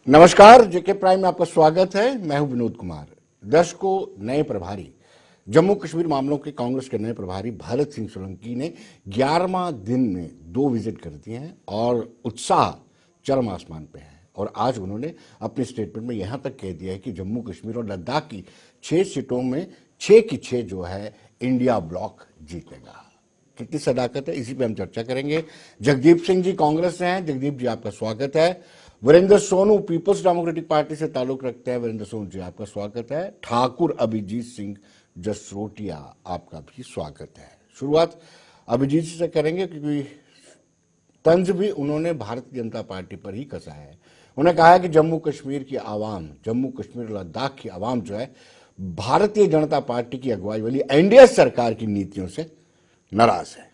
नमस्कार, जेके प्राइम में आपका स्वागत है। मैं हूं विनोद कुमार। दर्शकों, नए प्रभारी जम्मू कश्मीर मामलों के कांग्रेस के नए प्रभारी भरत सिंह सोलंकी ने 11वां दिन में 2 विजिट कर दिए हैं और उत्साह चरम आसमान पे है। और आज उन्होंने अपने स्टेटमेंट में यहां तक कह दिया है कि जम्मू कश्मीर और लद्दाख की 6 सीटों में 6 की 6 जो है इंडिया ब्लॉक जीतेगा। कितनी सदाकत है, इसी पे हम चर्चा करेंगे। जगदीप सिंह जी कांग्रेस से हैं। जगदीप जी, आपका स्वागत है। वीरेंद्र सोनू पीपल्स डेमोक्रेटिक पार्टी से ताल्लुक रखते हैं। वीरेंद्र सोनू जी, आपका स्वागत है। ठाकुर अभिजीत सिंह जसरोटिया, आपका भी स्वागत है। शुरुआत अभिजीत से करेंगे क्योंकि तंज भी उन्होंने भारतीय जनता पार्टी पर ही कसा है। उन्होंने कहा है कि जम्मू कश्मीर की आवाम, जम्मू कश्मीर और लद्दाख की आवाम जो है भारतीय जनता पार्टी की अगुवाई वाली एनडीए सरकार की नीतियों से नाराज है।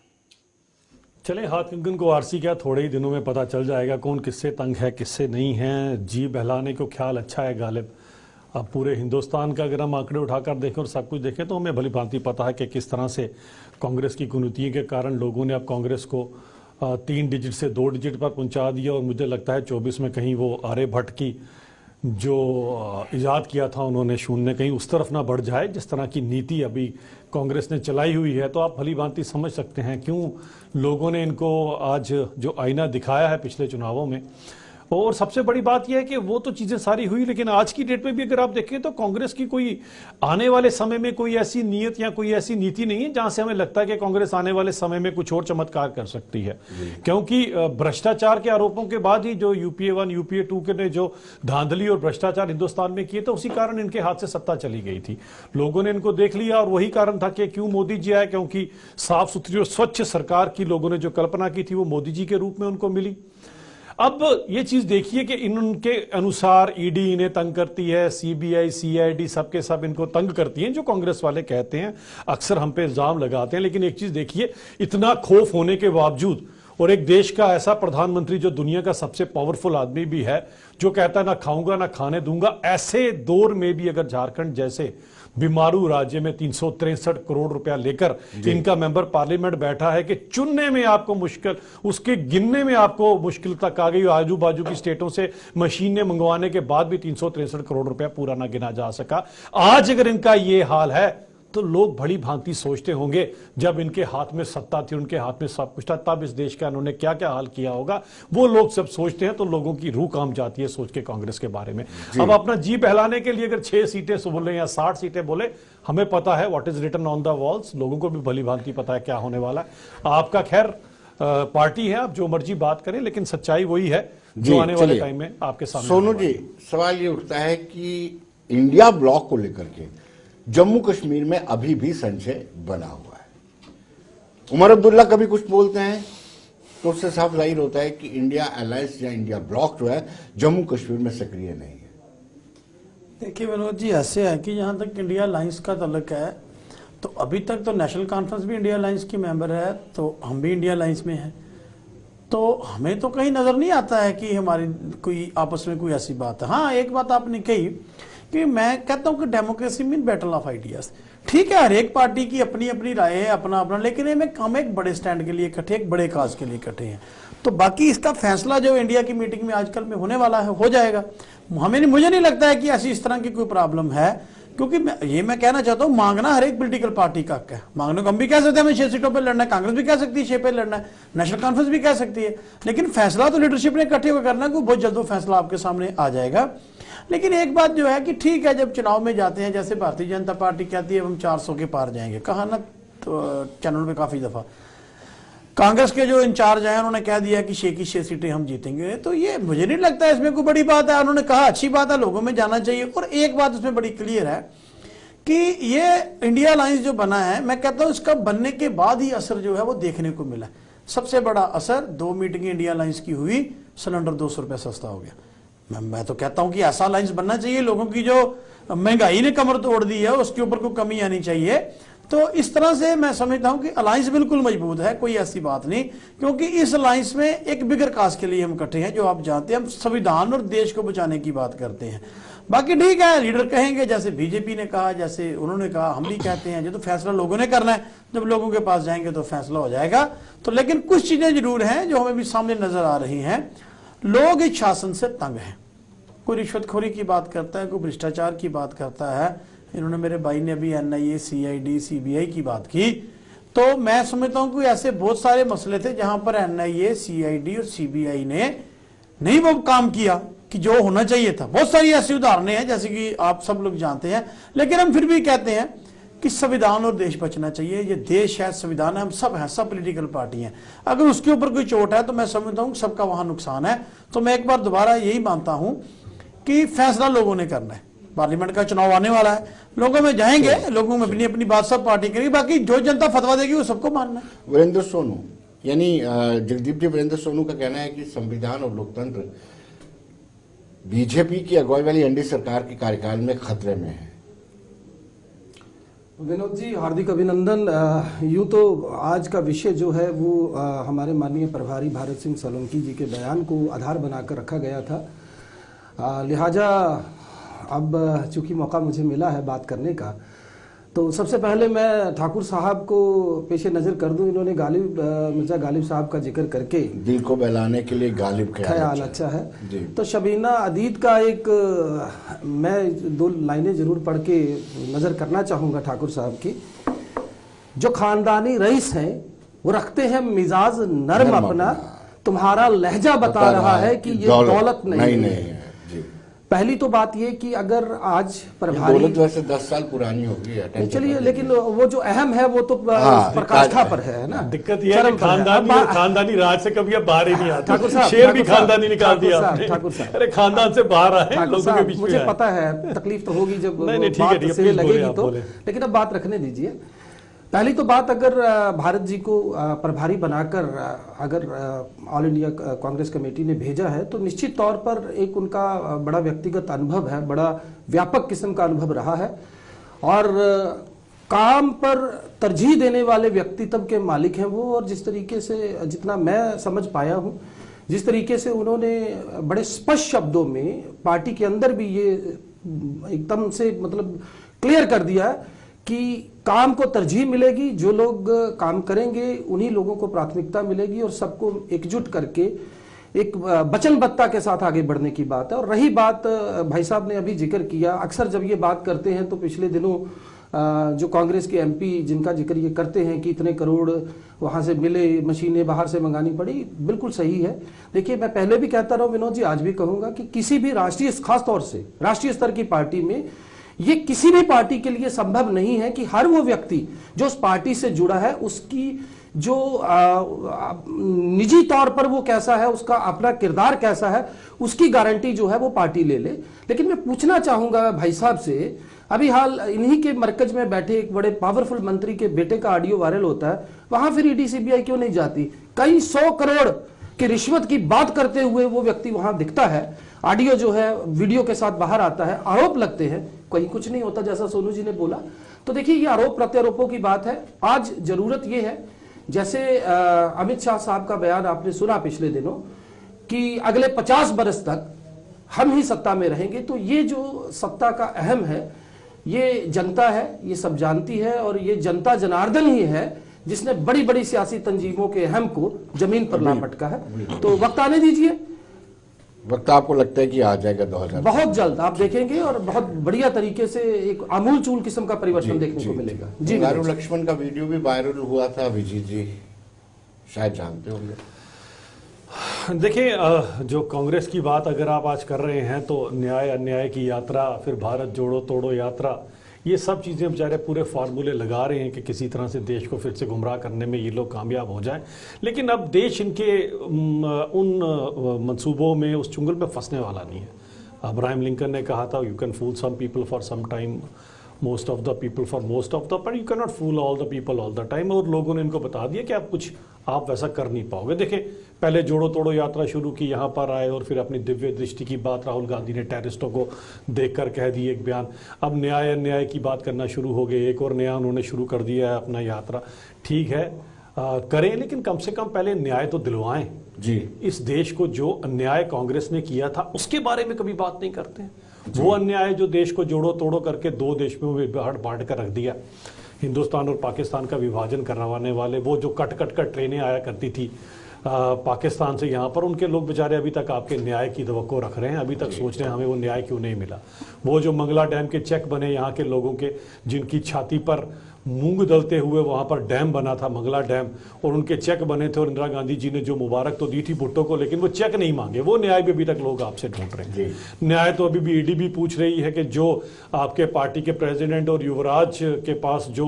चले हाथ कंगन को आरसी क्या, थोड़े ही दिनों में पता चल जाएगा कौन किससे तंग है किससे नहीं है। जी बहलाने को ख्याल अच्छा है गालिब। अब पूरे हिंदुस्तान का अगर हम आंकड़े उठाकर देखें और सब कुछ देखें तो हमें भली भांति पता है कि किस तरह से कांग्रेस की कुनीतियों के कारण लोगों ने अब कांग्रेस को 3 डिजिट से 2 डिजिट पर पहुंचा दिया। और मुझे लगता है 24 में कहीं वो आर्यभट्ट की जो इजाद किया था उन्होंने शून्य, कहीं उस तरफ ना बढ़ जाए जिस तरह की नीति अभी कांग्रेस ने चलाई हुई है। तो आप भली भांति समझ सकते हैं क्यों लोगों ने इनको आज जो आईना दिखाया है पिछले चुनावों में। और सबसे बड़ी बात यह है कि वो तो चीजें सारी हुई, लेकिन आज की डेट में भी अगर आप देखें तो कांग्रेस की कोई आने वाले समय में कोई ऐसी नीयत या कोई ऐसी नीति नहीं है जहां से हमें लगता है कि कांग्रेस आने वाले समय में कुछ और चमत्कार कर सकती है। क्योंकि भ्रष्टाचार के आरोपों के बाद ही जो यूपीए 1 यूपीए 2 के ने जो धांधली और भ्रष्टाचार हिंदुस्तान में किए, तो उसी कारण इनके हाथ से सत्ता चली गई थी। लोगों ने इनको देख लिया और वही कारण था कि क्यों मोदी जी आए, क्योंकि साफ सुथरी और स्वच्छ सरकार की लोगों ने जो कल्पना की थी वो मोदी जी के रूप में उनको मिली। अब ये चीज देखिए कि इनके अनुसार ईडी इन्हें तंग करती है, सीबीआई सीआईडी सबके सब इनको तंग करती हैं, जो कांग्रेस वाले कहते हैं, अक्सर हम पे इल्जाम लगाते हैं। लेकिन एक चीज देखिए, इतना खौफ होने के बावजूद और एक देश का ऐसा प्रधानमंत्री जो दुनिया का सबसे पावरफुल आदमी भी है, जो कहता है ना खाऊंगा ना खाने दूंगा, ऐसे दौर में भी अगर झारखंड जैसे बीमारू राज्य में 363 करोड़ रुपया लेकर इनका मेंबर पार्लियामेंट बैठा है कि चुनने में आपको मुश्किल, उसके गिनने में आपको मुश्किल तक आ गई। आजू बाजू की स्टेटों से मशीनें मंगवाने के बाद भी 363 करोड़ रुपया पूरा ना गिना जा सका। आज अगर इनका ये हाल है तो लोग बड़ी भांति सोचते होंगे जब इनके हाथ में सत्ता थी, उनके हाथ में सब कुछ था, तब इस देश का इन्होंने क्या क्या हाल किया होगा। वो लोग सब सोचते हैं तो लोगों की रूह काम जाती है सोच के कांग्रेस के बारे में। अब अपना जी बहलाने के लिए अगर 6 सीटें बोले या 60 सीटें बोले, हमें पता है what is written on the walls. लोगों को भी भली भांति पता है क्या होने वाला है। आपका खैर पार्टी है, आप जो मर्जी बात करें, लेकिन सच्चाई वही है जो आने वाले टाइम में आपके सामने। सोनू जी, सवाल ये उठता है कि इंडिया ब्लॉक को लेकर के जम्मू कश्मीर में अभी भी संशय बना हुआ है। उमर अब्दुल्ला कभी कुछ बोलते हैं तो उससे साफ जाहिर होता है कि इंडिया अलायंस या इंडिया ब्लॉक जो है जम्मू कश्मीर में सक्रिय नहीं है। देखिए विनोद जी, ऐसे है कि जहां तक इंडिया अलायंस का तल्लुक है तो अभी तक तो नेशनल कॉन्फ्रेंस भी इंडिया अलायंस की मेंबर है, तो हम भी इंडिया अलायंस में हैं। तो हमें तो कहीं नजर नहीं आता है कि हमारी कोई आपस में कोई ऐसी बात है। हाँ, एक बात आपने कही कि मैं कहता हूं कि democracy mean battle of ideas. ठीक है, हर एक पार्टी की अपनी अपनी राय है, अपना अपना, लेकिन हम एक बड़े स्टैंड के लिए इकट्ठे, एक बड़े काज के लिए इकट्ठे हैं। तो बाकी इसका फैसला जो इंडिया की मीटिंग में आजकल में होने वाला है हो जाएगा। मुझे नहीं लगता है कि ऐसी इस तरह की कोई प्रॉब्लम है, क्योंकि मैं कहना चाहता हूं, मांगना हर एक पोलिटिकल पार्टी का हक है। मांगने को हम भी कह सकते हैं हमें 6 सीटों पर लड़ना है, कांग्रेस भी कह सकती है 6 पे लड़ना है, नेशनल कॉन्फ्रेंस भी कह सकती है, लेकिन फैसला तो लीडरशिप ने इकट्ठे होकर करना है। बहुत जल्द वो फैसला आपके सामने आ जाएगा। लेकिन एक बात जो है कि ठीक है, जब चुनाव में जाते हैं, जैसे भारतीय जनता पार्टी कहती है हम 400 के पार जाएंगे, कहा ना तो चैनल में काफी दफा। कांग्रेस के जो इंचार्ज हैं उन्होंने कह दिया कि 6 की 6 सीटें हम जीतेंगे। तो ये मुझे नहीं लगता है इसमें कोई बड़ी बात है। उन्होंने कहा अच्छी बात है, लोगों में जाना चाहिए। और एक बात उसमें बड़ी क्लियर है कि ये इंडिया अलायंस जो बना है, मैं कहता हूं इसका बनने के बाद ही असर जो है वो देखने को मिला। सबसे बड़ा असर 2 मीटिंगें इंडिया अलायंस की हुई, सिलेंडर 200 रुपए सस्ता हो गया। मैं तो कहता हूं कि ऐसा अलायंस बनना चाहिए। लोगों की जो महंगाई ने कमर तोड़ दी है उसके ऊपर कोई कमी आनी चाहिए। तो इस तरह से मैं समझता हूं कि अलायंस बिल्कुल मजबूत है, कोई ऐसी बात नहीं, क्योंकि इस अलायंस में एक बिगर काज के लिए हम इकट्ठे हैं। जो आप जानते हैं, हम संविधान और देश को बचाने की बात करते हैं। बाकी ठीक है, लीडर कहेंगे, जैसे बीजेपी ने कहा, जैसे उन्होंने कहा, हम भी कहते हैं। जो तो फैसला लोगों ने करना है, जब लोगों के पास जाएंगे तो फैसला हो जाएगा। तो लेकिन कुछ चीजें जरूर हैं जो हमें भी सामने नजर आ रही हैं। लोग इस शासन से तंग हैं, कोई रिश्वतखोरी की बात करता है, कोई भ्रष्टाचार की बात करता है। इन्होंने, मेरे भाई ने अभी NIA, CID, CBI की बात की। तो मैं समझता हूँ कि ऐसे बहुत सारे मसले थे जहां पर NIA, CID और CBI ने नहीं वो काम किया कि जो होना चाहिए था। बहुत सारी ऐसी उदाहरणें हैं जैसे कि आप सब लोग जानते हैं, लेकिन हम फिर भी कहते हैं कि संविधान और देश बचना चाहिए। ये देश है, संविधान है, हम सब हैं, सब पॉलिटिकल पार्टी हैं। अगर उसके ऊपर कोई चोट है तो मैं समझता हूँ सबका वहां नुकसान है। तो मैं एक बार दोबारा यही मानता हूं कि फैसला लोगों ने करना है। पार्लियामेंट का चुनाव आने वाला है, लोगों में जाएंगे, लोगों में अपनी अपनी बात सब पार्टी करेगी, बाकी जो जनता फतवा देगी वो सबको मानना है। वीरेंद्र सोनू, यानी जगदीप जी, वीरेंद्र सोनू का कहना है कि संविधान और लोकतंत्र बीजेपी की अगुवाई वाली एनडीए सरकार के कार्यकाल में खतरे में है। विनोद जी, हार्दिक अभिनंदन। यूं तो आज का विषय जो है वो हमारे माननीय प्रभारी भारत सिंह सोलंकी जी के बयान को आधार बनाकर रखा गया था। लिहाजा अब चूंकि मौका मुझे मिला है बात करने का, तो सबसे पहले मैं ठाकुर साहब को पेशे नज़र कर दूं। इन्होंने मिर्जा गालिब साहब का जिक्र करके दिल को बहलाने के लिए गालिब ख्याल अच्छा है जी। तो शबीना अदीद का एक मैं 2 लाइनें जरूर पढ़ के नज़र करना चाहूँगा ठाकुर साहब की। जो खानदानी रईस हैं वो रखते हैं मिजाज नर्म अपना, तुम्हारा लहजा बता रहा है कि ये दौलत नहीं है। पहली तो बात ये कि अगर आज प्रभारी, दौलत वैसे 10 साल पुरानी होगी, चलिए, लेकिन वो जो अहम है वो तो प्रकाष्ठा पर है ना। दिक्कत ये है कि खानदानी राज से कभी अब बाहर ही नहीं आता। ठाकुर साहब, शेर भी खानदानी निकाल दिया ठाकुर साहब, अरे खानदान से बाहर आए, लोगों के बीच में मुझे पता है तकलीफ तो होगी जब ठीक बात सही लगेगी तो, बोले। लेकिन अब बात रखने दीजिए। पहली तो बात, अगर भारत जी को प्रभारी बनाकर अगर ऑल इंडिया कांग्रेस कमेटी ने भेजा है तो निश्चित तौर पर एक उनका बड़ा व्यक्तिगत अनुभव है, बड़ा व्यापक किस्म का अनुभव रहा है और काम पर तरजीह देने वाले व्यक्तित्व के मालिक हैं वो। और जिस तरीके से, जितना मैं समझ पाया हूं, जिस तरीके से उन्होंने बड़े स्पष्ट शब्दों में पार्टी के अंदर भी ये एकदम से मतलब क्लियर कर दिया है कि काम को तरजीह मिलेगी, जो लोग काम करेंगे उन्हीं लोगों को प्राथमिकता मिलेगी और सबको एकजुट करके एक वचनबद्धता के साथ आगे बढ़ने की बात है। और रही बात, भाई साहब ने अभी जिक्र किया, अक्सर जब ये बात करते हैं तो पिछले दिनों जो कांग्रेस के MP जिनका जिक्र ये करते हैं कि इतने करोड़ वहां से मिले, मशीनें बाहर से मंगानी पड़ी, बिल्कुल सही है। देखिए, मैं पहले भी कहता रहा हूं विनोद जी, आज भी कहूंगा कि किसी भी राष्ट्रीय, खासतौर से राष्ट्रीय स्तर की पार्टी में ये किसी भी पार्टी के लिए संभव नहीं है कि हर वो व्यक्ति जो उस पार्टी से जुड़ा है उसकी जो निजी तौर पर वो कैसा है, उसका अपना किरदार कैसा है, उसकी गारंटी जो है वो पार्टी ले ले। लेकिन मैं पूछना चाहूंगा भाई साहब से, अभी हाल इन्हीं के मरकज में बैठे एक बड़े पावरफुल मंत्री के बेटे का ऑडियो वायरल होता है, वहां फिर ED CBI क्यों नहीं जाती? कई 100 करोड़ की रिश्वत की बात करते हुए वो व्यक्ति वहां दिखता है, ऑडियो जो है वीडियो के साथ बाहर आता है, आरोप लगते हैं, कहीं कुछ नहीं होता जैसा सोनू जी ने बोला। तो देखिए, ये आरोप प्रत्यारोपों की बात है। आज जरूरत ये है, जैसे अमित शाह साहब का बयान आपने सुना पिछले दिनों कि अगले 50 बरस तक हम ही सत्ता में रहेंगे, तो ये जो सत्ता का अहम है ये जनता है, ये सब जानती है और ये जनता जनार्दन ही है जिसने बड़ी बड़ी सियासी तंजीमों के अहम को जमीन पर ला पटका है। तो वक्त आने दीजिए, वक्त आपको लगता है कि आ जाएगा 2000? बहुत जल्द आप देखेंगे और बहुत बढ़िया तरीके से एक आमूल चूल किस्म का परिवर्तन देखने को मिलेगा। जी, गारू लक्ष्मण का वीडियो भी वायरल हुआ था, अभिजीत जी शायद जानते होंगे। देखिए, जो कांग्रेस की बात अगर आप आज कर रहे हैं तो न्याय अन्याय की यात्रा, फिर भारत जोड़ो तोड़ो यात्रा, ये सब चीज़ें बेचारे पूरे फार्मूले लगा रहे हैं कि किसी तरह से देश को फिर से गुमराह करने में ये लोग कामयाब हो जाएं। लेकिन अब देश इनके उन मंसूबों में, उस चुंगल में फंसने वाला नहीं है। अब्राहम लिंकन ने कहा था, you can fool some people for some time, most of the people for most of the, but you can not fool all the people all the time. और लोगों ने इनको बता दिया कि आप वैसा कर नहीं पाओगे। देखिए, पहले जोड़ो तोड़ो यात्रा शुरू की, यहाँ पर आए और फिर अपनी दिव्य दृष्टि की बात राहुल गांधी ने टेररिस्टों को देखकर कह दी एक बयान। अब न्याय अन्याय की बात करना शुरू हो गए, एक और नया उन्होंने शुरू कर दिया है अपना यात्रा। ठीक है, करें, लेकिन कम से कम पहले न्याय तो दिलवाएं जी। इस देश को जो अन्याय कांग्रेस ने किया था उसके बारे में कभी बात नहीं करते हैं। वो अन्याय जो देश को जोड़ो तोड़ो करके 2 देशों में बांट कर रख दिया, हिंदुस्तान और पाकिस्तान का विभाजन करवाने वाले, वो जो कट कट कर ट्रेनें आया करती थी पाकिस्तान से यहाँ पर, उनके लोग बेचारे अभी तक आपके न्याय की तवक्को रख रहे हैं, अभी तक सोच रहे हैं हमें वो न्याय क्यों नहीं मिला। वो जो मंगला डैम के चेक बने यहाँ के लोगों के, जिनकी छाती पर मूंग दलते हुए वहाँ पर डैम बना था, मंगला डैम, और उनके चेक बने थे, और इंदिरा गांधी जी ने जो मुबारक तो दी थी भुट्टो को, लेकिन वो चेक नहीं मांगे। वो न्याय भी अभी तक लोग आपसे ढूंढ रहे हैं। न्याय तो अभी भी ईडी भी पूछ रही है कि जो आपके पार्टी के प्रेसिडेंट और युवराज के पास जो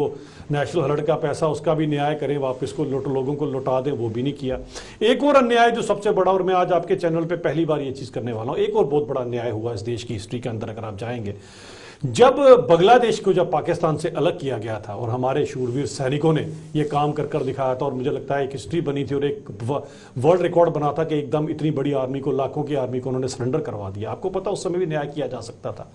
नेशनल हर्ड का पैसा, उसका भी न्याय करें, वापस को लोगों को लौटा दें, वो भी नहीं किया। एक और अन्याय जो सबसे बड़ा, और मैं आज आपके चैनल पे पहली बार ये चीज करने वाला हूं, एक और बहुत बड़ा अन्याय हुआ इस देश की हिस्ट्री के अंदर, अगर आप जाएंगे, जब बांग्लादेश को जब पाकिस्तान से अलग किया गया था और हमारे शूरवीर सैनिकों ने ये काम कर कर दिखाया था, और मुझे लगता है एक हिस्ट्री बनी थी और एक वर्ल्ड रिकॉर्ड बना था कि एकदम इतनी बड़ी आर्मी को, लाखों की आर्मी को उन्होंने सरेंडर करवा दिया। आपको पता उस समय भी न्याय किया जा सकता था,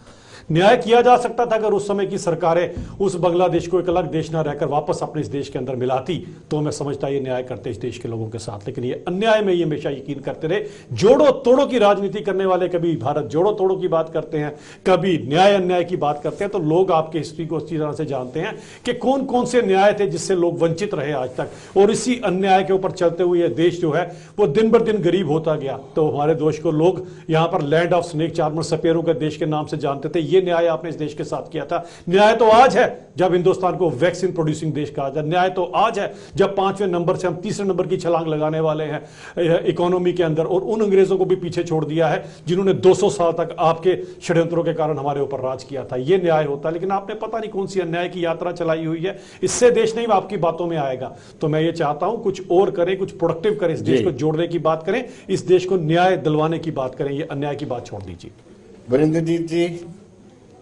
न्याय किया जा सकता था अगर उस समय की सरकारें उस बांग्लादेश को एक अलग देश ना रहकर वापस अपने इस देश के अंदर मिलाती, तो मैं समझता ये न्याय करते इस देश के लोगों के साथ। लेकिन ये अन्याय में ये हमेशा यकीन करते रहे। जोड़ो तोड़ो की राजनीति करने वाले कभी भारत जोड़ो तोड़ो की बात करते हैं, कभी न्याय अन्याय की बात करते हैं, तो लोग आपके हिस्ट्री को अच्छी तरह से जानते हैं कि कौन कौन से न्याय थे जिससे लोग वंचित रहे आज तक, और इसी अन्याय के ऊपर चलते हुए यह देश जो है वो दिन ब दिन गरीब होता गया। तो हमारे देश को लोग यहाँ पर लैंड ऑफ स्नेक चार्मर, सपेरों के देश के नाम से जानते थे। ये न्याय आपने इस देश के साथ किया था। न्याय तो आज है जब हिंदुस्तान को वैक्सीन प्रोड्यूसिंग देश कहा जाए। न्याय तो आज है जब 5वें नंबर से हम 3रे नंबर की छलांग लगाने वाले हैं इकोनॉमी के अंदर, और उन अंग्रेजों को भी पीछे छोड़ दिया है जिन्होंने 200 साल तक आपके षड्यंत्रों के कारण हमारे ऊपर राज किया था। यह न्याय होता, लेकिन आपने पता नहीं कौन सी अन्याय की यात्रा चलाई हुई है। इससे देश नहीं आपकी बातों में आएगा। तो मैं ये चाहता हूं कुछ और करें, कुछ प्रोडक्टिव करें, इस देश को जोड़ने की बात करें, इस देश को न्याय दिलवाने की बात करें, ये अन्याय की बात छोड़ दीजिए। वीरेंद्रजीत जी,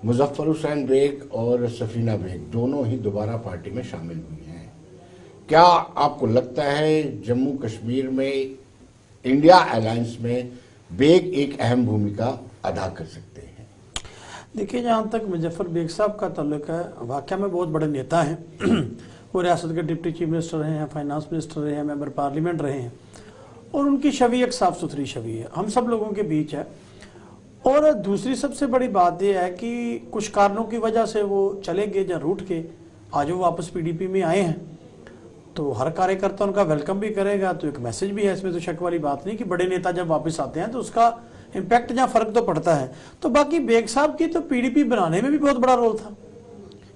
मुजफ्फर हुसैन बेग और सफीना बेग दोनों ही दोबारा पार्टी में शामिल हुई हैं। क्या आपको लगता है जम्मू कश्मीर में इंडिया अलायंस में बेग एक अहम भूमिका अदा कर सकते हैं? देखिए, जहाँ तक मुजफ्फर बेग साहब का ताल्लुक है, वाकई में बहुत बड़े नेता हैं। वो रियासत के डिप्टी चीफ मिनिस्टर रहे हैं, फाइनेंस मिनिस्टर रहे हैं, मेंबर पार्लियामेंट रहे हैं, और उनकी छवि एक साफ सुथरी छवि है, हम सब लोगों के बीच है। और दूसरी सबसे बड़ी बात यह है कि कुछ कारणों की वजह से वो चले गए या रूठ के, आज वो वापस पीडीपी में आए हैं, तो हर कार्यकर्ता उनका वेलकम भी करेगा। तो एक मैसेज भी है, इसमें तो शक वाली बात नहीं कि बड़े नेता जब वापस आते हैं तो उसका इम्पैक्ट या फर्क तो पड़ता है। तो बाकी बेग साहब की तो पीडीपी बनाने में भी बहुत बड़ा रोल था,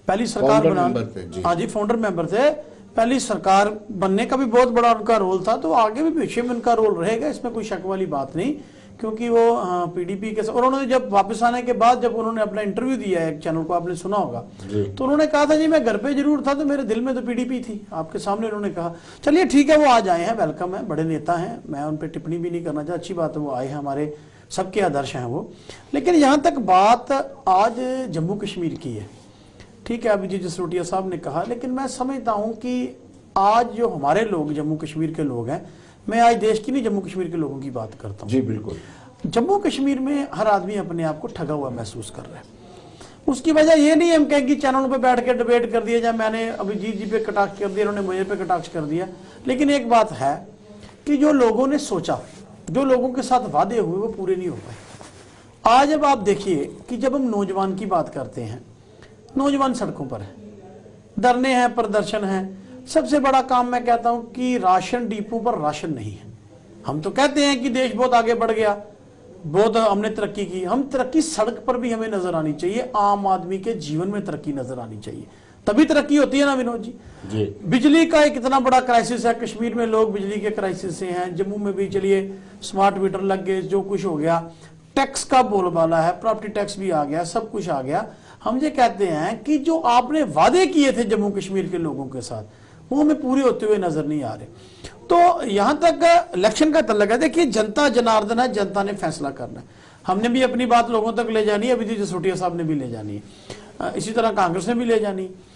पहली सरकार बनाने, हाँ जी, फाउंडर मेंबर थे, पहली सरकार बनने का भी बहुत बड़ा उनका रोल था। तो आगे भी भविष्य में उनका रोल रहेगा, इसमें कोई शक वाली बात नहीं, क्योंकि वो पीडीपी के, और उन्होंने जब वापस आने के बाद जब उन्होंने अपना इंटरव्यू दिया है, एक चैनल को आपने सुना होगा, तो उन्होंने कहा था जी मैं घर पे जरूर था, तो मेरे दिल में तो पीडीपी थी। आपके सामने उन्होंने कहा। चलिए ठीक है, वो आज आए हैं, वेलकम है, बड़े नेता हैं, मैं उन पर टिप्पणी भी नहीं करना चाहता, अच्छी बात है, वो आए हैं, हमारे सबके आदर्श हैं वो। लेकिन यहाँ तक बात आज जम्मू कश्मीर की है, ठीक है, अभी जी जसरोटिया साहब ने कहा, लेकिन मैं समझता हूँ कि आज जो हमारे लोग जम्मू कश्मीर के लोग हैं, मैं आज देश की नहीं, जम्मू कश्मीर के लोगों की बात करता हूँ। जी बिल्कुल। जम्मू कश्मीर में हर आदमी अपने आप को ठगा हुआ महसूस कर रहा है। उसकी वजह ये नहीं हम कहें कि चैनलों पे बैठ के डिबेट कर दिया, या मैंने अभिजीत जी पे कटाक्ष कर दिया, उन्होंने मुझे पे कटाक्ष कर दिया। लेकिन एक बात है कि जो लोगों ने सोचा, जो लोगों के साथ वादे हुए, वो पूरे नहीं हो पाए। आज अब आप देखिए कि जब हम नौजवान की बात करते हैं, नौजवान सड़कों पर है, धरने हैं, प्रदर्शन है। सबसे बड़ा काम मैं कहता हूं कि राशन डिपो पर राशन नहीं है। हम तो कहते हैं कि देश बहुत आगे बढ़ गया, बहुत हमने तरक्की की, हम तरक्की सड़क पर भी हमें नजर आनी चाहिए, आम आदमी के जीवन में तरक्की नजर आनी चाहिए, तभी तरक्की होती है ना विनोद जी। बिजली का एक इतना बड़ा क्राइसिस है, कश्मीर में लोग बिजली के क्राइसिस से हैं, जम्मू में भी चलिए स्मार्ट मीटर लग गए, जो कुछ हो गया, टैक्स का बोलबाला है, प्रॉपर्टी टैक्स भी आ गया, सब कुछ आ गया। हम ये कहते हैं कि जो आपने वादे किए थे जम्मू कश्मीर के लोगों के साथ, वो हमें पूरे होते हुए नजर नहीं आ रहे। तो यहां तक इलेक्शन का तल्लक है। देखिए, जनता जनार्दन है, जनता ने फैसला करना है। हमने भी अपनी बात लोगों तक ले जानी है, अभी जसरोटिया साहब ने भी ले जानी है, इसी तरह कांग्रेस ने भी ले जानी है।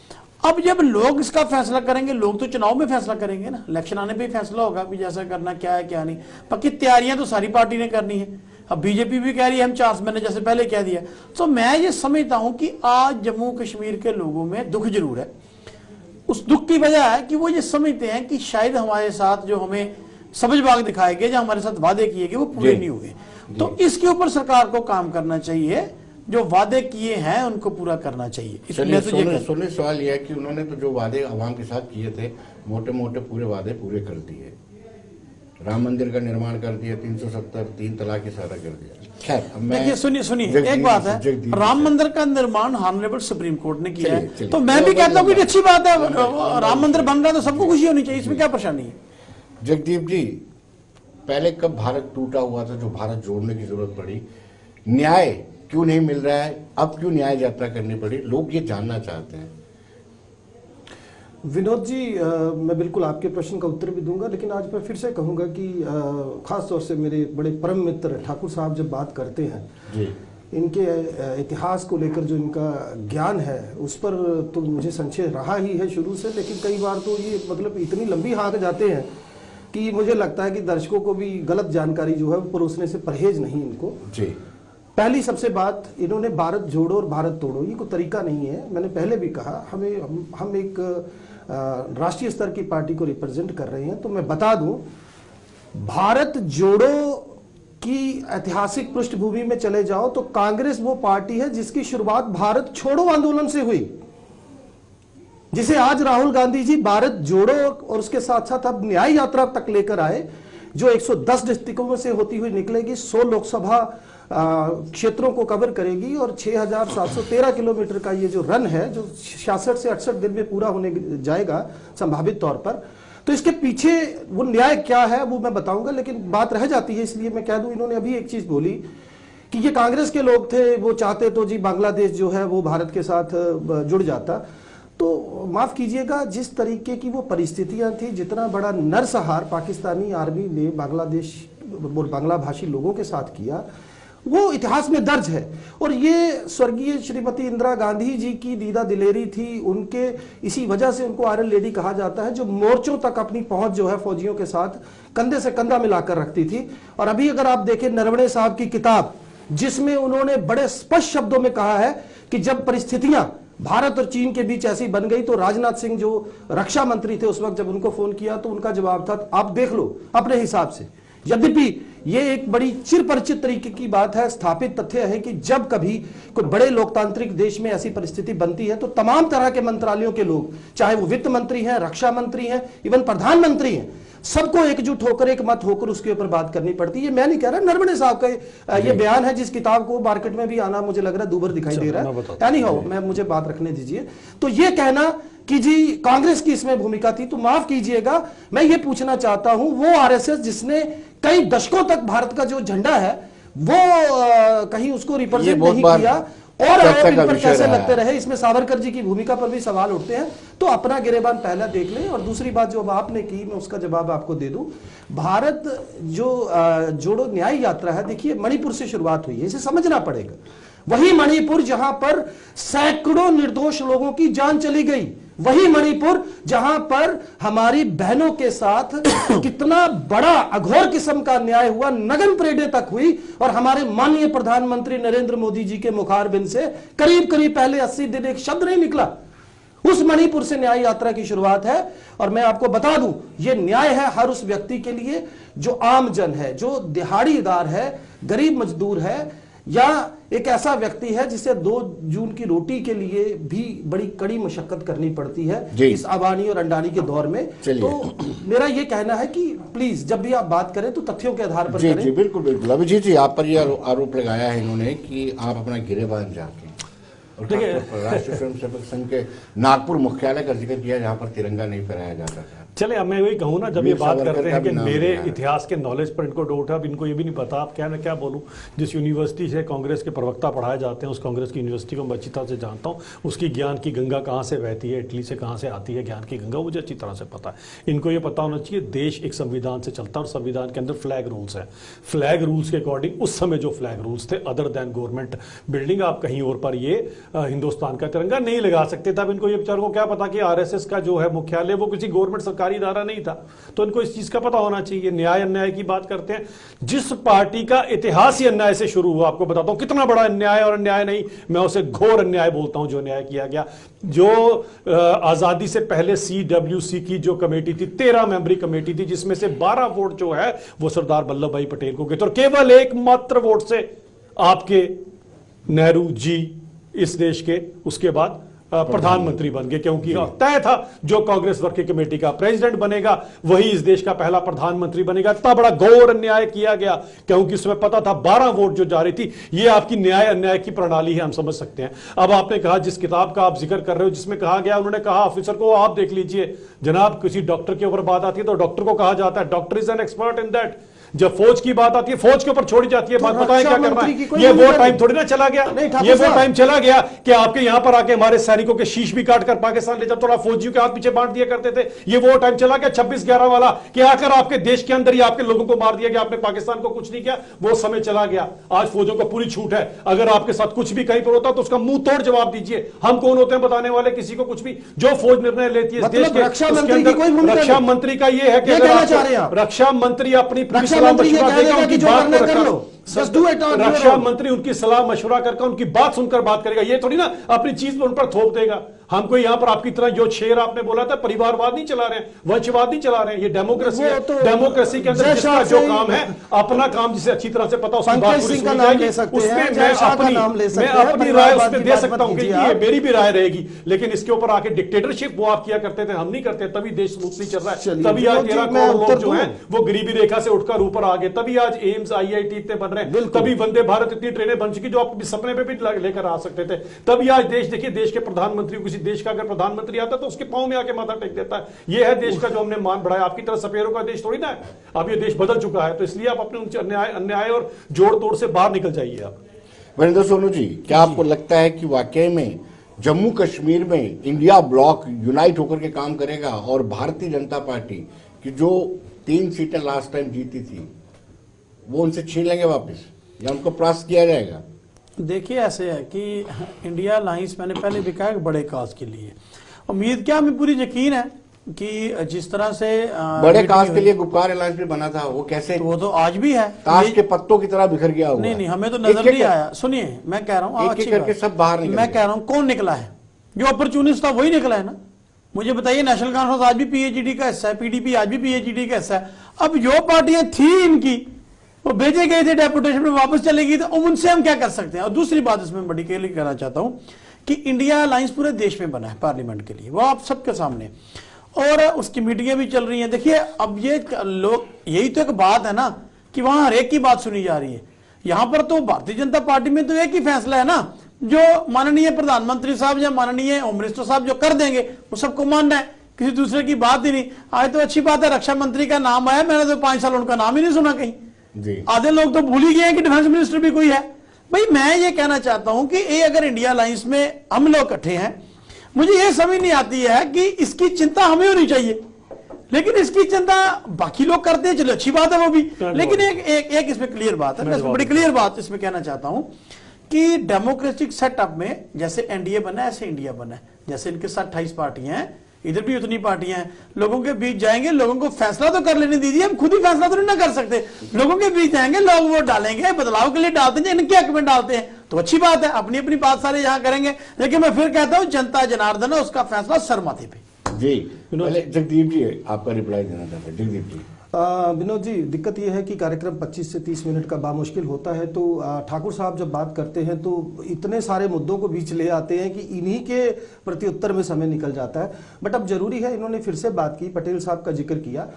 अब जब लोग इसका फैसला करेंगे, लोग तो चुनाव में फैसला करेंगे ना, इलेक्शन आने पे ही फैसला होगा भी जैसा करना क्या है क्या नहीं। बाकी तैयारियां तो सारी पार्टी ने करनी है। अब बीजेपी भी कह रही है हम 4 महीने जैसे पहले कह दिया। तो मैं ये समझता हूं कि आज जम्मू कश्मीर के लोगों में दुख जरूर है। उस दुख की वजह है कि वो ये समझते हैं कि शायद हमारे साथ जो हमें सबज बाग दिखाए गए, जो हमारे साथ वादे किए गए, वो पूरे नहीं हुए। तो इसके ऊपर सरकार को काम करना चाहिए, जो वादे किए हैं उनको पूरा करना चाहिए। सोने सवाल यह है कि उन्होंने तो जो वादे आवाम के साथ किए थे, मोटे मोटे पूरे वादे पूरे कर दिए, राम मंदिर का निर्माण कर दिया, 370, 3 तलाक की सारा कर दिया। खैर अब मैं देखिए सुनिए जगदीप- एक बात है, जगदीप राम से- मंदिर का निर्माण ऑनरेबल सुप्रीम कोर्ट ने किया चलिए, है, चलिए। तो मैं भी कहता हूँ कि अच्छी बात है, लंबा- राम मंदिर बन रहा है तो सबको खुशी होनी चाहिए, इसमें क्या परेशानी है। जगदीप जी, पहले कब भारत टूटा हुआ था जो भारत जोड़ने की जरूरत पड़ी? न्याय क्यों नहीं मिल रहा है? अब क्यों न्याय यात्रा करनी पड़ी? लोग ये जानना चाहते हैं। विनोद जी, मैं बिल्कुल आपके प्रश्न का उत्तर भी दूंगा, लेकिन आज मैं फिर से कहूंगा कि खास तौर से मेरे बड़े परम मित्र ठाकुर साहब जब बात करते हैं जी, इनके इतिहास को लेकर जो इनका ज्ञान है उस पर तो मुझे संशय रहा ही है शुरू से, लेकिन कई बार तो ये मतलब इतनी लंबी हाँक जाते हैं कि मुझे लगता है कि दर्शकों को भी गलत जानकारी जो है वो परोसने से परहेज नहीं इनको। जी, पहली सबसे बात, इन्होंने भारत जोड़ो और भारत तोड़ो, ये कोई तरीका नहीं है। मैंने पहले भी कहा, हम एक राष्ट्रीय स्तर की पार्टी को रिप्रेजेंट कर रहे हैं, तो मैं बता दूं, भारत जोड़ो की ऐतिहासिक पृष्ठभूमि में चले जाओ तो कांग्रेस वो पार्टी है जिसकी शुरुआत भारत छोड़ो आंदोलन से हुई, जिसे आज राहुल गांधी जी भारत जोड़ो और उसके साथ साथ अब न्याय यात्रा तक लेकर आए, जो 110 डिस्ट्रिक्टों से होती हुई निकलेगी, 100 लोकसभा क्षेत्रों को कवर करेगी और 6,713 किलोमीटर का ये जो रन है, जो 66 से 68 दिन में पूरा होने जाएगा संभावित तौर पर। तो इसके पीछे वो न्याय क्या है वो मैं बताऊंगा, लेकिन बात रह जाती है, इसलिए मैं कह दूं, इन्होंने अभी एक चीज बोली कि ये कांग्रेस के लोग थे, वो चाहते तो जी बांग्लादेश जो है वो भारत के साथ जुड़ जाता। तो माफ कीजिएगा, जिस तरीके की वो परिस्थितियां थी, जितना बड़ा नरसंहार पाकिस्तानी आर्मी ने बांग्लादेश और बांग्ला भाषी लोगों के साथ किया, वो इतिहास में दर्ज है। और ये स्वर्गीय श्रीमती इंदिरा गांधी जी की दीदा दिलेरी थी, उनके इसी वजह से उनको आयरन लेडी कहा जाता है, जो मोर्चों तक अपनी पहुंच जो है फौजियों के साथ कंधे से कंधा मिलाकर रखती थी। और अभी अगर आप देखें नरवणे साहब की किताब, जिसमें उन्होंने बड़े स्पष्ट शब्दों में कहा है कि जब परिस्थितियां भारत और चीन के बीच ऐसी बन गई तो राजनाथ सिंह जो रक्षा मंत्री थे उस वक्त, जब उनको फोन किया तो उनका जवाब था, आप देख लो अपने हिसाब से। यद्यपि ये एक बड़ी चिरपरिचित तरीके की बात है, स्थापित तथ्य है कि जब कभी कोई बड़े लोकतांत्रिक देश में ऐसी परिस्थिति बनती है तो तमाम तरह के मंत्रालयों के लोग, चाहे वो वित्त मंत्री हैं, रक्षा मंत्री हैं, इवन प्रधानमंत्री हैं, सबको एकजुट होकर एक मत होकर उसके ऊपर बात करनी पड़ती है। मैं नहीं कह रहा, नरवणे साहब का ये बयान है, जिस किताब को मार्केट में भी आना मुझे लग रहा है दूभर दिखाई दे रहा है। एनी हाउ, मैं मुझे बात रखने दीजिए। तो ये कहना कि जी कांग्रेस की इसमें भूमिका थी, तो माफ कीजिएगा, मैं ये पूछना चाहता हूं, वो आरएसएस जिसने कई दशकों तक भारत का जो झंडा है वो कहीं उसको रिप्रेजेंट नहीं किया, और आरोप इन पर कैसे लगते रहे, इसमें सावरकर जी की भूमिका पर भी सवाल उठते हैं। तो अपना गिरेबान पहला देख लें। और दूसरी बात जो अब आपने की, मैं उसका जवाब आपको दे दूं। भारत जो जोड़ो न्याय यात्रा है, देखिए मणिपुर से शुरुआत हुई है, इसे समझना पड़ेगा। वही मणिपुर जहां पर सैकड़ों निर्दोष लोगों की जान चली गई, वही मणिपुर जहां पर हमारी बहनों के साथ कितना बड़ा अघोर किस्म का अन्याय हुआ, नग्न परेडें तक हुई, और हमारे माननीय प्रधानमंत्री नरेंद्र मोदी जी के मुखारबिन से करीब करीब पहले 80 दिन एक शब्द नहीं निकला। उस मणिपुर से न्याय यात्रा की शुरुआत है। और मैं आपको बता दूं, यह न्याय है हर उस व्यक्ति के लिए जो आम जन है, जो दिहाड़ीदार है, गरीब मजदूर है, या एक ऐसा व्यक्ति है जिसे 2 जून की रोटी के लिए भी बड़ी कड़ी मशक्कत करनी पड़ती है इस अबानी और अंडानी के दौर में। तो मेरा ये कहना है कि प्लीज जब भी आप बात करें तो तथ्यों के आधार पर करें। जी बिल्कुल बिल्कुल। अभिजीत जी, आप पर यह आरोप लगाया है इन्होंने कि आप अपना गिरेबान जाके, और राष्ट्रीय स्वयंसेवक संघ के नागपुर मुख्यालय का जिक्र किया जहां पर तिरंगा नहीं फहराया जाता था। चले, अब मैं वही कहूँ ना, जब ये बात करते हैं कि मेरे इतिहास के नॉलेज पर इनको डाउट है, अब इनको ये भी नहीं पता आप क्या बोलूँ। जिस यूनिवर्सिटी से कांग्रेस के प्रवक्ता पढ़ाए जाते हैं, उस कांग्रेस की यूनिवर्सिटी को मैं अच्छी तरह से जानता हूँ। उसकी ज्ञान की गंगा कहाँ से बहती है, इटली से कहाँ से आती है ज्ञान की गंगा, मुझे अच्छी तरह से पता है। इनको ये पता होना चाहिए देश एक संविधान से चलता है और संविधान के अंदर फ्लैग रूल्स है। फ्लैग रूल्स के अकॉर्डिंग उस समय जो फ्लैग रूल्स थे, अदर देन गवर्नमेंट बिल्डिंग, आप कहीं और पर ये हिंदुस्तान का तिरंगा नहीं लगा सकते थे। अब इनको ये बेचारों को क्या पता कि आरएसएस का जो है मुख्यालय वो किसी गवर्नमेंट सरकारी इदारा नहीं था। तो इनको इस चीज का पता होना चाहिए। न्याय अन्याय की बात करते हैं, जिस पार्टी का इतिहास ही अन्याय से शुरू हुआ, आपको बताता हूं कितना बड़ा अन्याय, और अन्याय नहीं, मैं उसे घोर अन्याय बोलता हूं जो न्याय किया गया। जो आजादी से पहले CWC की जो कमेटी थी, 13 मेंबरी कमेटी थी, जिसमें से 12 वोट जो है वो सरदार वल्लभ भाई पटेल को गए थे, और केवल एकमात्र वोट से आपके नेहरू जी इस देश के, उसके बाद प्रधानमंत्री बन गए, क्योंकि तय था जो कांग्रेस वर्किंग कमेटी का प्रेसिडेंट बनेगा वही इस देश का पहला प्रधानमंत्री बनेगा। इतना बड़ा घोर अन्याय किया गया क्योंकि उसमें पता था 12 वोट जो जा रही थी। ये आपकी न्याय अन्याय की प्रणाली है, हम समझ सकते हैं। अब आपने कहा जिस किताब का आप जिक्र कर रहे हो जिसमें कहा गया, उन्होंने कहा ऑफिसर को आप देख लीजिए जनाब, किसी डॉक्टर के ऊपर बात आती है तो डॉक्टर को कहा जाता है doctor is an expert in that. जब फौज की बात आती है फौज के ऊपर छोड़ी जाती है बात, बताएं क्या करना है। ये वो टाइम थोड़ी ना चला गया, ये वो टाइम चला गया कि आपके यहां पर आके हमारे सैनिकों के शीश भी काट कर पाकिस्तान ले जाते, थोड़ा फौजियों के हाथ पीछे बांट दिया करते थे। ये वो टाइम चला गया 26/11 वाला कि आकर आपके देश के अंदर ही आपके लोगों को मार दिया गया, आपने पाकिस्तान को कुछ नहीं किया, वो समय चला गया। आज फौजों को पूरी छूट है, अगर आपके साथ कुछ भी कहीं पर होता तो उसका मुंह तोड़ जवाब दीजिए। हम कौन होते हैं बताने वाले किसी को कुछ भी? जो फौज निर्णय लेती है देश के, रक्षा मंत्री का ये है कि रक्षा मंत्री अपनी की बात को रखा, रक्षा मंत्री उनकी सलाह मशवरा करके उनकी बात सुनकर बात करेगा। ये थोड़ी ना अपनी चीज उन पर थोप देगा। हम कोई यहां पर आपकी तरह जो शेर आपने बोला था परिवारवाद नहीं चला रहे हैं, वंशवाद नहीं चला रहे हैं। ये डेमोक्रेसी है, डेमोक्रेसी के अंदर जिसका जो काम है अपना काम जिसे अच्छी तरह से पता उसकी बात पूरी सुनी जाएगी, उसमें मैं अपनी राय उसमें दे सकता हूं कि ये मेरी भी राय रहेगी। लेकिन इसके ऊपर आके डिक्टेटरशिप वो आप किया करते थे, हम नहीं करते, तभी देश स्मूथली चल रहा है। तभी आज 13 करोड़ लोग जो हैं वो गरीबी रेखा से उठकर ऊपर आ गए, तभी आज एम्स IIT इतने बन रहे हैं, तभी वंदे भारत इतनी ट्रेनें बन चुकी जो आप सपने पे भी लेकर आ सकते थे। तभी आज देश देखिए, देश के प्रधानमंत्री, किसी देश का अगर प्रधानमंत्री आता तो उसके पांव में आके माथा टेक देता है। ये है देश का जो हमने मान बढ़ाया। आपकी तरह सपेरों का देश थोड़ी ना है, अब ये देश बदल चुका है। तो इसलिए आप अपने उनसे अन्याय और जोड़ तोड़ से बाहर निकल जाइए। आप वीरेंद्र सोनू जी, क्या आपको लगता है कि वाकई में जम्मू कश्मीर में इंडिया ब्लॉक यूनाइट होकर के काम करेगा और भारतीय जनता पार्टी की जो 3 सीटें लास्ट टाइम जीती थी वो उनसे छीन लेंगे वापस, या उनको पास किया जाएगा? देखिए ऐसे है कि इंडिया अलायंस मैंने पहले भी कहा बड़े काज के लिए, उम्मीद क्या हमें पूरी यकीन है कि जिस तरह से बड़े काज के लिए गुप्कार अलायंस भी बना था, वो कैसे? तो वो तो आज भी है, ताश के पत्तों की तरह बिखर गया हुआ। नहीं, हमें तो नजर नहीं आया। सुनिए मैं कह रहा हूँ एक करके सब बाहर निकल, मैं कह रहा हूँ कौन निकला है? जो अपॉर्चुनिस्ट था वही निकला है ना। मुझे बताइए, नेशनल कॉन्फ्रेंस आज भी PhD का हिस्सा है, PDP आज भी PhD का हिस्सा है। अब जो पार्टियां थी इनकी वो भेजे गए थे डेपुटेशन में, वापस चलेगी, तो उनसे हम क्या कर सकते हैं? और दूसरी बात इसमें बड़ी क्लियर करना चाहता हूं कि इंडिया अलायंस पूरे देश में बना है पार्लियामेंट के लिए, वो आप सबके सामने, और उसकी मीटिंगें भी चल रही हैं। देखिए अब ये लोग, यही तो एक बात है ना कि वहां हर एक की बात सुनी जा रही है। यहां पर तो भारतीय जनता पार्टी में तो एक ही फैसला है ना, जो माननीय प्रधानमंत्री साहब या माननीय होम मिनिस्टर साहब जो कर देंगे वो सबको मानना है, किसी दूसरे की बात ही नहीं। आज तो अच्छी बात है रक्षा मंत्री का नाम आया, मैंने तो 5 साल उनका नाम ही नहीं सुना कहीं। आधे लोग तो भूल ही गए हैं कि डिफेंस मिनिस्टर भी कोई है। भाई मैं ये कहना चाहता हूं कि ये अगर इंडिया अलायंस में हम लोग इकट्ठे हैं, मुझे ये समझ नहीं आती है कि इसकी चिंता हमें होनी चाहिए, लेकिन इसकी चिंता बाकी लोग करते हैं, चलो अच्छी बात है वो भी। लेकिन एक इसमें क्लियर बात है, मैं इसमें बड़ी क्लियर बात इसमें कहना चाहता हूं कि डेमोक्रेटिक सेटअप में जैसे एनडीए बना है ऐसे इंडिया बना है, जैसे इनके साथ 28 पार्टियां हैं, इधर भी उतनी पार्टियां हैं। लोगों के बीच जाएंगे, लोगों को फैसला तो कर लेने दीजिए, हम खुद ही फैसला तो नहीं ना कर सकते। लोगों के बीच जाएंगे, लोग वोट डालेंगे, बदलाव के लिए डालते हैं, इनके हक में डालते हैं, तो अच्छी बात है, अपनी अपनी बात सारे यहाँ करेंगे। लेकिन मैं फिर कहता हूँ जनता जनार्दन है, उसका फैसला सर माथे पे। जी जगदीप जी आपका रिप्लाई देना चाहते हैं। जगदीप जी। विनोद जी, दिक्कत यह है कि कार्यक्रम 25 से 30 मिनट का बामुश्किल होता है, तो ठाकुर साहब जब बात करते हैं तो इतने सारे मुद्दों को बीच ले आते हैं कि इन्हीं के प्रति उत्तर में समय निकल जाता है। बट अब जरूरी है, इन्होंने फिर से बात की, पटेल साहब का जिक्र किया,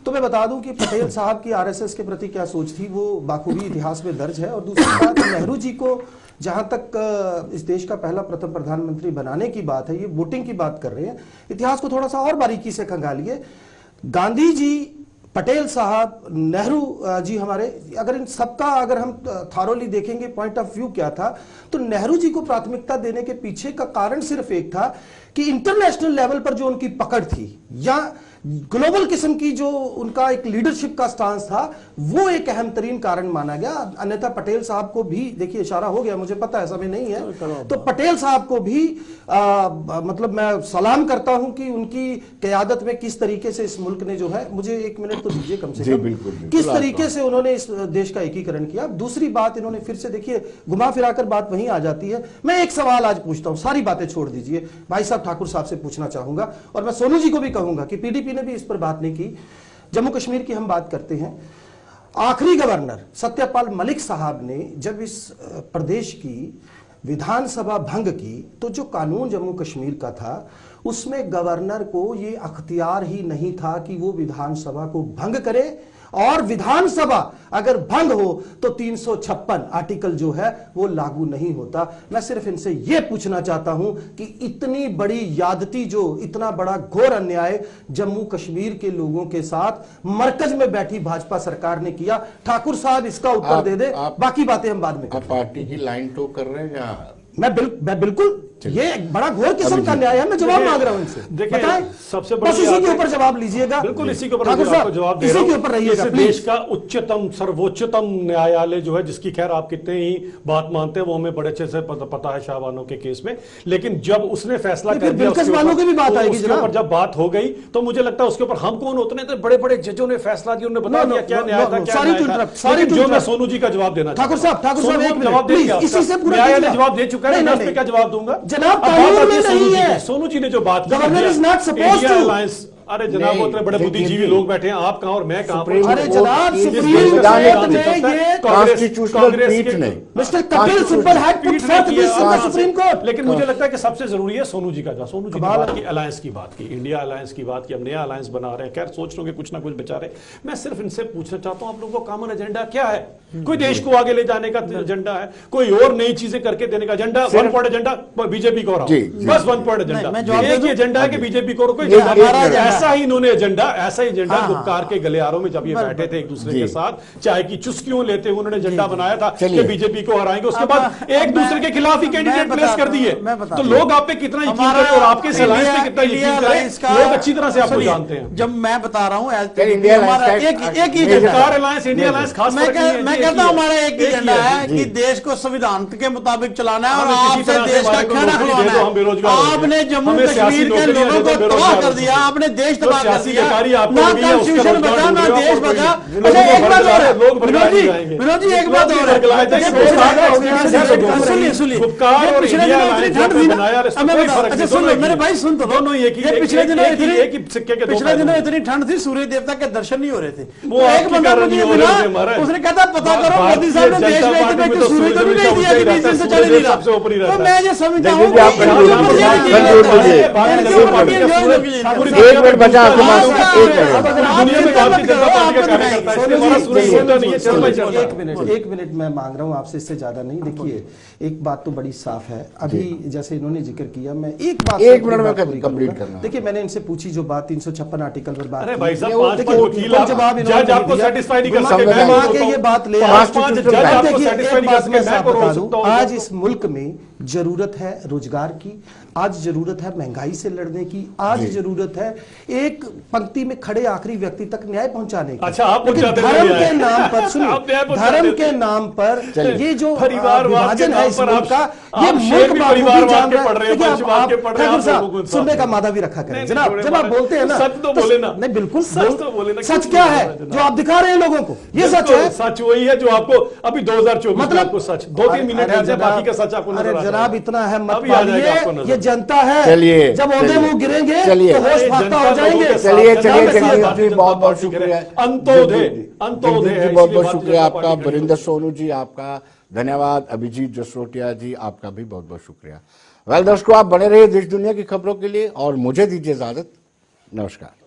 तो मैं बता दूं कि पटेल साहब की RSS के प्रति क्या सोच थी वो बाखूबी इतिहास में दर्ज है। और दूसरी बात, नेहरू जी को जहां तक इस देश का पहला प्रथम प्रधानमंत्री बनाने की बात है, ये वोटिंग की बात कर रहे हैं, इतिहास को थोड़ा सा और बारीकी से खंगालिए। गांधी जी, पटेल साहब, नेहरू जी, हमारे अगर इन सबका अगर हम थारोली देखेंगे पॉइंट ऑफ व्यू क्या था, तो नेहरू जी को प्राथमिकता देने के पीछे का कारण सिर्फ एक था कि इंटरनेशनल लेवल पर जो उनकी पकड़ थी या ग्लोबल किस्म की जो उनका एक लीडरशिप का स्टांस था, वो एक अहम तरीन कारण माना गया। अन्यथा पटेल साहब को भी, देखिए इशारा हो गया, मुझे पता है समय नहीं है, तो पटेल साहब को भी मतलब मैं सलाम करता हूं कि उनकी क़यादत में किस तरीके से इस मुल्क ने जो है, मुझे 1 मिनट तो दीजिए कम से कम, किस तरीके से उन्होंने इस देश का एकीकरण किया। दूसरी बात, इन्होंने फिर से देखिए घुमा फिराकर बात वहीं आ जाती है। मैं एक सवाल आज पूछता हूं, सारी बातें छोड़ दीजिए, भाई साहब ठाकुर साहब से पूछना चाहूंगा, और मैं सोनू जी को भी कहूंगा कि PDP ने भी इस पर बात नहीं की। जम्मू कश्मीर की हम बात करते हैं, आखिरी गवर्नर सत्यपाल मलिक साहब ने जब इस प्रदेश की विधानसभा भंग की, तो जो कानून जम्मू कश्मीर का था उसमें गवर्नर को ये अख्तियार ही नहीं था कि वो विधानसभा को भंग करे, और विधानसभा अगर भंग हो तो 356 आर्टिकल जो है वो लागू नहीं होता। मैं सिर्फ इनसे ये पूछना चाहता हूं कि इतनी बड़ी यादती, जो इतना बड़ा घोर अन्याय जम्मू कश्मीर के लोगों के साथ मरकज में बैठी भाजपा सरकार ने किया, ठाकुर साहब इसका उत्तर दे दे, बाकी बातें हम बाद में आप पार्टी की लाइन टो कर रहे हैं या मैं बिल्कुल, ये एक बड़ा घोर किस्म का न्याय है। मैं जवाब मांग रहा हूं इनसे, देखिए, बताएं, सबसे बड़ी बस इसी बात के है- ऊपर जवाब लीजिएगा। बिल्कुल इसी के ऊपर ठाकुर मैं आपको साहब, जवाब दे इसी रहा के हूं। ऊपर रहिएगा, इस प्लीज। देश का उच्चतम सर्वोच्चतम न्यायालय जो है, जिसकी खैर आप कितने ही बात मानते हैं वो हमें बड़े अच्छे से पता है शाहबानो के केस में, लेकिन जब उसने फैसला नहीं, कर फिर दिया बिल्किस उसके बानो की भी बात ऊपर- आएगी उसके जनाब। ऊपर जब बात हो गई तो मुझे लगता है उसके ऊपर हम कौन होते हैं, बड़े बड़े जजों ने फैसला दिया, उन्होंने बता No, no, दिया क्या no, न्याय no, था, no, क्या sorry न्याय to था। interrupt, sorry लेकिन to जो मैं interrupt। सोनू जी का जवाब देना ठाकुर चाहता हूं। साहब, सोनू एक मिनट, जवाब दे please, दिया आपका। इसी से पूरा न्यायालय कीजिए। जवाब दे चुका है, नहीं, मैं नहीं, उस पे क्या जवाब दूंगा? जनाब, अब बात कानून आती में है सोनू नहीं जी है। की। सोनू जी ने जो बात की, Governor is not supposed India to। Alliance, अरे जनाब वो इतने बड़े नहीं, बुद्धिजीवी लेकिन- लोग बैठे हैं, आप कहां और मैं कहां सुप्रीम पर? अरे जनाब, कोर्ट की सुप्रीम संवैधानिक कोर्ट ने ये कॉन्स्टिट्यूशनल पीठ ने mister Kapil Sibal had put पीठ ने forth किया, this in the हाँ, सुप्रीम कोर्ट। लेकिन मुझे लगता है कि सबसे जरूरी है सोनू जी का जवाब। सोनू जी ने कमाल बात है। की, अलायंस की बात की, इंडिया अलायंस की बात की, हम नया अलायंस बना रहे हैं, खैर सोच रहे कुछ ना कुछ बेचारे। मैं सिर्फ इनसे पूछना चाहता हूं, आप लोगों का कॉमन एजेंडा क्या है? कोई देश को आगे ले जाने का एजेंडा है, कोई और नई चीजें करके देने का agenda, one point agenda BJP को जी, रहा जी। बस वन पॉइंट नहीं, मैं एजेंडा, जवाब दे एक ही दूं? एजेंडा है कि बीजेपी को कोई ये हमारा एजेंडा। ऐसा ही इन्होंने एजेंडा, ऐसा ही एजेंडा हाँ, गुपकार के गलियारों में जब ये बस, बैठे थे एक दूसरे जी। के साथ चाय की चुस्कियों लेते हुए उन्होंने एजेंडा बनाया था कि चलिए। बीजेपी को हराएंगे, उसके अब बाद अब एक दूसरे मैं- के खिलाफ ही कैंडिडेट मैं प्लेस कर बताता दिए। हूं, मैं बताता तो हूं। लोग आप पे कितना यकीन हमारा करें और आपके इस अलायंस पे कितना इंडिया यकीन अलायंस करें, लोग अच्छी तरह से आपको सुनिए, जानते हैं। जब मैं बता रहा हूं फिर इंडिया हमारा अलायंस एक का- एक ही major- agenda Gupkar alliance, India alliance खास मैं फर्क नहीं है, मैं एक कहता ही हूं है। हमारा एक ही एजेंडा है जी। कि देश को संविधान के मुताबिक चलाना है और हमें किसी आपसे तरह से देश का हमारे को खेड़ा नौकरी दे खिलवाना दो, हम बेरोजगार हो है। गए। आपने जम्मू हमें सियासी कश्मीर के नौकरियां लोगों दे को दो, तबाह बेरोजगार कर दिया, हो आपने देश जो तबाह कर सियासी दिया, बेकारी आपको ना मिली है, उसका कॉन्स्टिट्यूशन रोजगार बचा, ना ढूंढ रहे हो, देश और कोई बचा। नहीं। अच्छा, लोगों एक को बात और है, लोग विनोद बरगलाए जी, जाएंगे। विनोद जी, एक लोग बात भी और है। बरगलाए जाएंगे, देखिए, बहुत सारे सुनिए, experience है लोगों को। सुनिए, सुनिए, गुपकार ये और पिछले इंडिया दिनों इतनी अलायंस ठंड जो थी ना, बनाया, इसमें हमें कोई बता- फर्क अच्छा, नहीं, सुन लो, दोनों एक मेरे ही भाई हैं। सुन तो लो। दोनों एक ही- ये एक- पिछले एक- दिनों एक ही- इतनी- एक ही सिक्के के दो पिछले पहलू दिनों हैं। इतनी ठंड थी, सूर्य देवता के दर्शन नहीं हो रहे थे। वो तो एक आपके बंदा कारण मुझे नहीं हो मिला, रहे थे हमारे। उसने कहता पता करो मोदी साहब ने भारतीय देश जनता में पार्टी इतने में तो सूर्य तो नहीं सूर्य दिया कि ऊपर ही 20 दिन से रहता चल है, नहीं रहा। सबसे ऊपर ही तो रहता मैं है। ये समझता जल्दी हूँ से आप कि conclude इनके ऊपर कीजिए, ये conclude होता है। कीजिए। इनके ऊपर ये enjoy कीजिए। पूरी एक दुनिया मिनट में बचा आपके पास, दूसरा एक मिनट। आप अगर दुनिया में आप भारतीय जनता पार्टी का आपको कार्यकर्ता है, इसलिए सोनू हमारा जी, सूर्य चलिए, होता नहीं है, चल भाई चल। एक मिनट मैं मांग रहा हूं आपसे, इससे ज्यादा नहीं। देखिए, एक बात तो बड़ी साफ है, अभी जैसे इन्होंने जिक्र किया, मैं एक बात एक से मिनट में बात पूरी कंप्लीट करूंगा। करना है। देखिए, मैंने इनसे पूछी जो बात 356 आर्टिकल पर बात अरे की। भाई साहब, वो 5 देखिए, वकील कोई जवाब इन्होंने जज आपको नहीं दिया। सेटिस्फाई नहीं कर घुमा सके, के मैं घुमा बोलता के हूं। ये बात ले पांच- आए। पांच देखिए, जज आपको देखिए, सेटिस्फाई एक नहीं कर बात सके, मैं मैं साफ को रोक बता सकता दूं, हूं। आज इस मुल्क में जरूरत है रोजगार की, आज जरूरत है महंगाई से लड़ने की, आज जरूरत है एक पंक्ति में खड़े आखिरी व्यक्ति तक न्याय पहुंचाने की। अच्छा, आप लेकिन पहुंचाते धर्म न्याय। के नाम पर सुनिए, आप न्याय पहुंचाते धर्म थे। के नाम पर ये जो परिवारवाद के विभाजन है नाम इस पर मुल्क का, आप ये शेर मुल्क भी बाबू भी परिवारवाद जान के रहा पढ़ रहे हैं, देखिए, वंशवाद के पढ़ रहे हैं, ठाकुर आप साहब, लोगों को सुनने का इंसाफ मादा भी रखा नहीं, करें नहीं, जनाब। थोड़े जब आप हमारे- बोलते हैं ना, सच तो बोले ना। नहीं, बिल्कुल सच तो बोले ना, सच क्यों क्या बोल है रहे हैं जो आप दिखा रहे हैं लोगों को, ये सच बिल्कुल, है। सच वही है जो आपको अभी 2024 में मतलब आपको सच 2-3 मिनट अरे है, बाकी का सच आपको नजर आ अरे जाएगा। जनाब, इतना है मत अभी आ जाएगा पालिए, आपको नजर। ये जनता है। चलिए, जब औंधे चलिए। मुंह गिरेंगे चलिए। तो होश अरे फाख्ता जनता हो लोगों जाएंगे। के साथ चलिए, है, चलिए, जनता चलिए, के साथ जी, जनता बहुत बहुत पार्टी करे। शुक्रिया। अंत्योदय जी, अंत्योदय जी, है, बहुत इसलिए बहुत भारतीय शुक्रिया जनता आपका पार्टी खड़ी वरिंदर सोनू जी, आपका धन्यवाद। अभिजीत जसरोटिया जी, आपका भी बहुत बहुत शुक्रिया। वेल दर्शकों, आप बने रहिए देश दुनिया की खबरों के लिए और मुझे दीजिए इजाजत। नमस्कार।